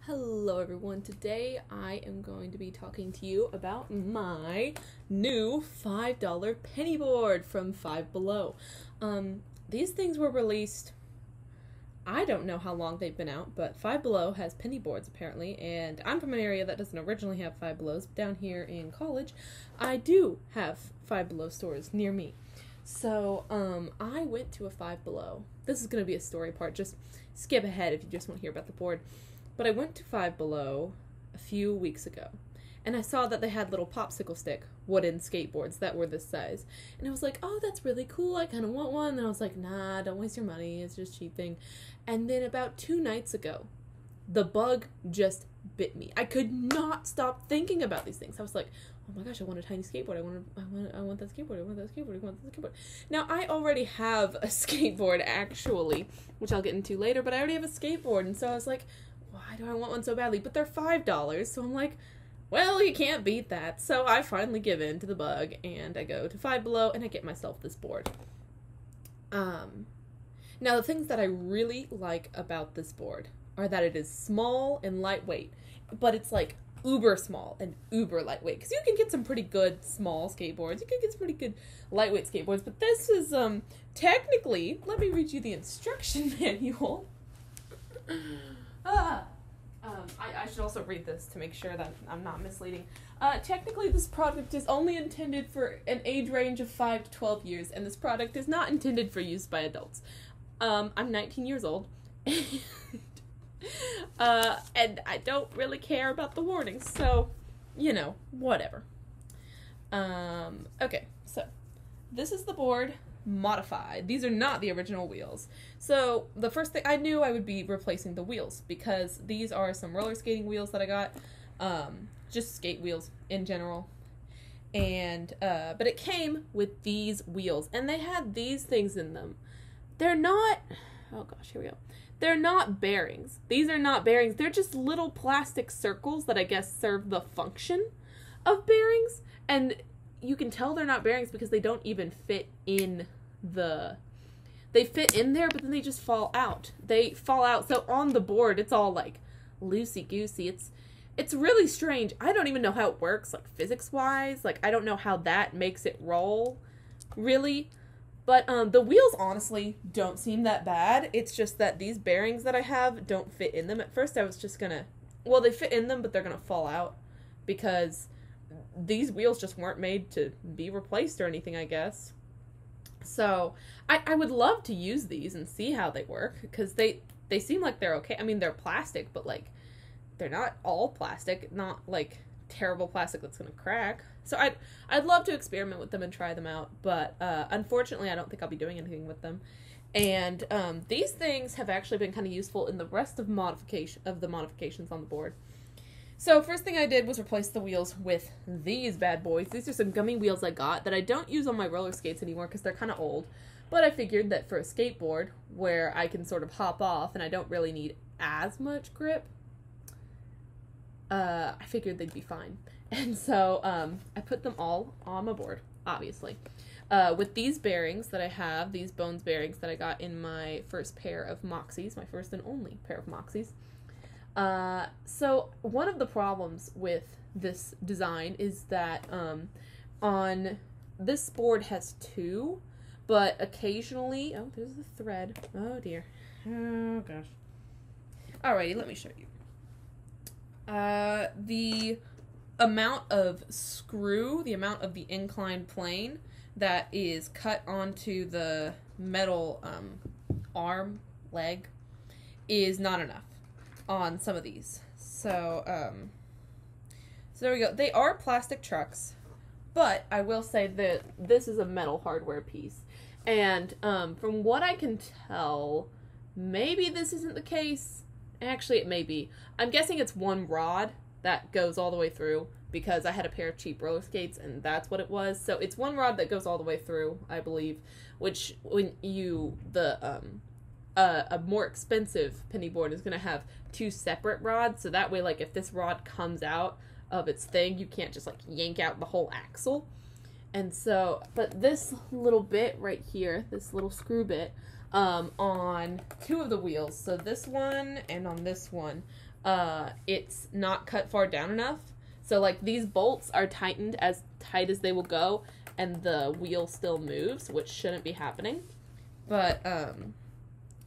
Hello everyone, today I am going to be talking to you about my new $5 penny board from Five Below. These things were released, I don't know how long they've been out, but Five Below has penny boards apparently, and I'm from an area that doesn't originally have Five Belows. Down here in college, I do have Five Below stores near me. So, I went to a Five Below. This is going to be a story part, just skip ahead if you just want to hear about the board. But I went to Five Below a few weeks ago, and I saw that they had little popsicle stick wooden skateboards that were this size. And I was like, oh, that's really cool, I kind of want one. And I was like, nah, don't waste your money, it's just cheating. And then about 2 nights ago, the bug just bit me. I could not stop thinking about these things. I was like, oh my gosh, I want a tiny skateboard. I want that skateboard. I want that skateboard. I want that skateboard. Now, I already have a skateboard, actually, which I'll get into later, but I already have a skateboard. And so I was like, why do I want one so badly? But they're $5, so I'm like, well, you can't beat that. So I finally give in to the bug, and I go to Five Below, and I get myself this board. Now, the things that I really like about this board are that it is small and lightweight, but it's like uber small and uber lightweight, because you can get some pretty good small skateboards, you can get some pretty good lightweight skateboards, but this is technically, let me read you the instruction manual. I should also read this to make sure that I'm not misleading. Technically, this product is only intended for an age range of 5 to 12 years, and this product is not intended for use by adults. I'm 19 years old, and I don't really care about the warnings, so, you know, whatever. Okay, so, this is the board modified. These are not the original wheels. So, the first thing I knew I would be replacing the wheels, because these are some roller skating wheels that I got, just skate wheels in general. And, but it came with these wheels, and they had these things in them. They're not, oh gosh, here we go. They're not bearings. These are not bearings. They're just little plastic circles that I guess serve the function of bearings. And you can tell they're not bearings because they don't even fit in they fit in there, but then they just fall out. They fall out. So on the board, it's all like loosey-goosey. It's really strange. I don't even know how it works, like physics-wise. Like, I don't know how that makes it roll, really. But the wheels, honestly, don't seem that bad. It's just that these bearings that I have don't fit in them. At first, I was just gonna... Well, they fit in them, but they're gonna fall out. Because these wheels just weren't made to be replaced or anything, I guess. So, I would love to use these and see how they work. Because they seem like they're okay. I mean, they're plastic, but, like, they're not all plastic. Not, like, terrible plastic that's gonna crack. So I'd love to experiment with them and try them out, but unfortunately I don't think I'll be doing anything with them. And these things have actually been kind of useful in the rest of the modifications on the board. So first thing I did was replace the wheels with these bad boys. These are some gummy wheels I got that I don't use on my roller skates anymore because they're kind of old. But I figured that for a skateboard where I can sort of hop off and I don't really need as much grip, I figured they'd be fine. And so, I put them all on my board, obviously. With these bearings that I have, these Bones bearings that I got in my first pair of Moxies, my first and only pair of Moxies. So, one of the problems with this design is that, on this board has 2, but occasionally, oh, there's the thread. Oh, dear. Oh, gosh. Alrighty, let me show you. The amount of screw, the amount of the inclined plane that is cut onto the metal leg is not enough on some of these. So, so there we go. They are plastic trucks, but I will say that this is a metal hardware piece. And from what I can tell, maybe this isn't the case. Actually, it may be. I'm guessing it's one rod that goes all the way through, because I had a pair of cheap roller skates and that's what it was. So it's one rod that goes all the way through, I believe, which when a more expensive penny board is going to have 2 separate rods, so that way, like, if this rod comes out of its thing, you can't just, like, yank out the whole axle. And so, but this little bit right here, this little screw bit, on 2 of the wheels, so this one and on this one, it's not cut far down enough. So, like, these bolts are tightened as tight as they will go, and the wheel still moves, which shouldn't be happening. But,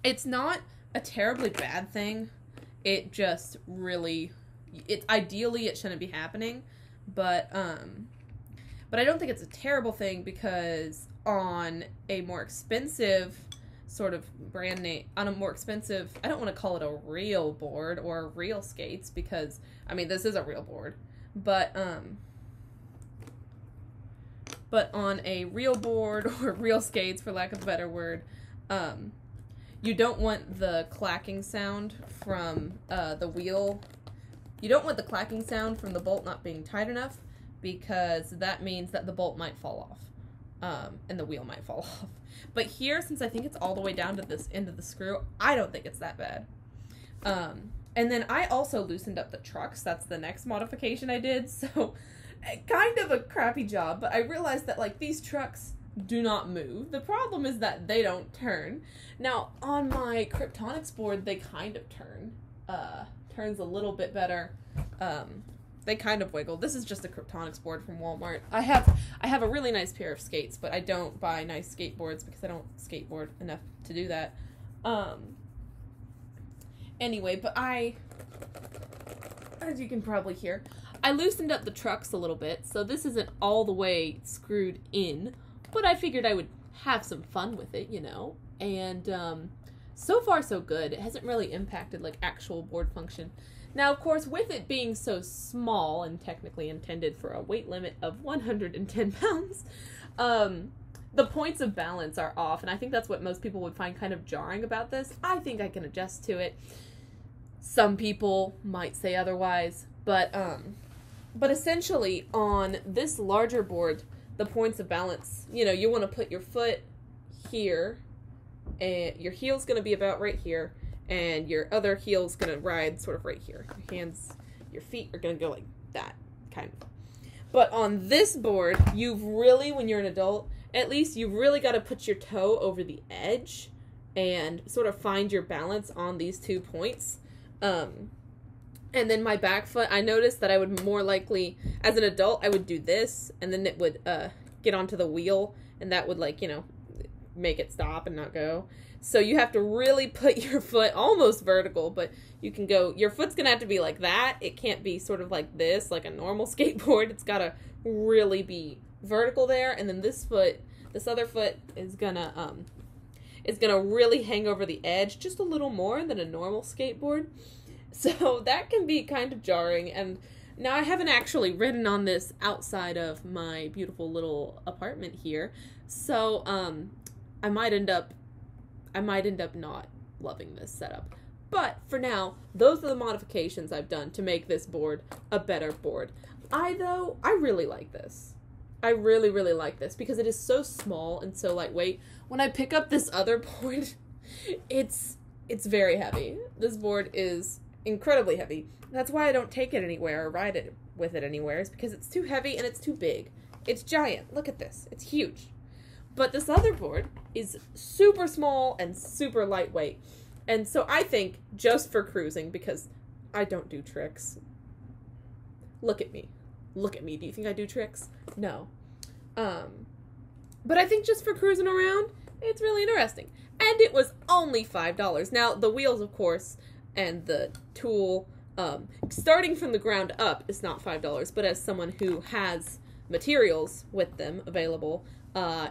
it's not a terribly bad thing. It just really, ideally it shouldn't be happening, but I don't think it's a terrible thing, because on a more expensive sort of brand name, on a more expensive, I don't want to call it a real board or real skates, because, I mean, this is a real board, but on a real board or real skates, for lack of a better word, you don't want the clacking sound from the wheel. You don't want the clacking sound from the bolt not being tight enough, because that means that the bolt might fall off, and the wheel might fall off. But here, since I think it's all the way down to this end of the screw, I don't think it's that bad. And then I also loosened up the trucks. That's the next modification I did. So, kind of a crappy job, but I realized that, like, these trucks do not move. The problem is that they don't turn. Now, on my Kryptonics board, they kind of turn. Turns a little bit better. They kind of wiggle. This is just a Kryptonics board from Walmart. I have a really nice pair of skates, but I don't buy nice skateboards because I don't skateboard enough to do that. Anyway, but as you can probably hear, I loosened up the trucks a little bit, so this isn't all the way screwed in, but I figured I would have some fun with it, you know, and so far so good. It hasn't really impacted, like, actual board function. Now, of course, with it being so small and technically intended for a weight limit of 110 pounds, the points of balance are off, and I think that's what most people would find kind of jarring about this. I think I can adjust to it. Some people might say otherwise, but essentially on this larger board, the points of balance, you know, you want to put your foot here, and your heel's going to be about right here, and your other heel's going to ride sort of right here. Your hands, your feet are going to go like that, kind of. But on this board, you've really, when you're an adult, at least you've really got to put your toe over the edge and sort of find your balance on these 2 points. And then my back foot, I noticed that I would more likely, as an adult, I would do this, and then it would get onto the wheel, and that would, like, you know, make it stop and not go. So you have to really put your foot almost vertical, but you can go, your foot's gonna have to be like that. It can't be sort of like this, like a normal skateboard. It's gotta really be vertical there, and then this foot, this other foot is gonna really hang over the edge just a little more than a normal skateboard. So that can be kind of jarring, and now I haven't actually ridden on this outside of my beautiful little apartment here, so I might end up not loving this setup. But for now, those are the modifications I've done to make this board a better board. I really like this. I really, really like this because it is so small and so lightweight. When I pick up this other board, it's very heavy. This board is incredibly heavy. That's why I don't take it anywhere or ride it with it anywhere, is because it's too heavy and it's too big. It's giant. Look at this. It's huge. But this other board is super small and super lightweight. And so I think just for cruising, because I don't do tricks. Look at me. Look at me. Do you think I do tricks? No. But I think just for cruising around, it's really interesting. And it was only $5. Now, the wheels, of course, and the tool, starting from the ground up is not $5, but as someone who has materials with them available,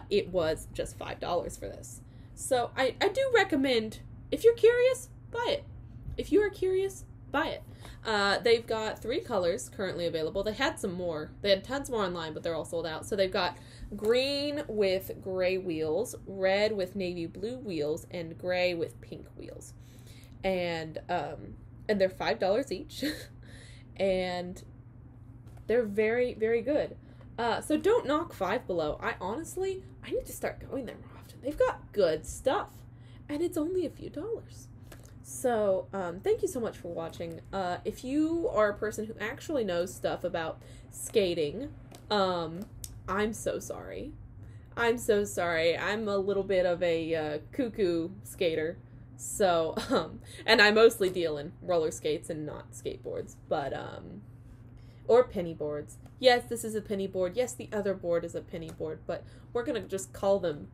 it was just $5 for this. So I do recommend, if you're curious, buy it. If you are curious, buy it. They've got 3 colors currently available. They had some more. They had tons more online, but they're all sold out. So they've got green with gray wheels, red with navy blue wheels, and gray with pink wheels. And they're $5 each. And they're very, very good. So don't knock Five Below. I need to start going there more often. They've got good stuff. And it's only a few dollars. So, thank you so much for watching. If you are a person who actually knows stuff about skating, I'm so sorry. I'm so sorry. I'm a little bit of a cuckoo skater. So, and I mostly deal in roller skates and not skateboards, but, or penny boards. Yes, this is a penny board. Yes, the other board is a penny board, but we're gonna just call them,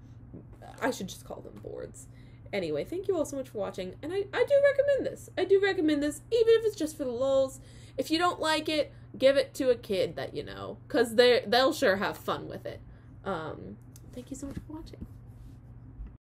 I should just call them boards. Anyway, thank you all so much for watching, and I do recommend this. I do recommend this, even if it's just for the lulz. If you don't like it, give it to a kid that you know, because they'll sure have fun with it. Thank you so much for watching.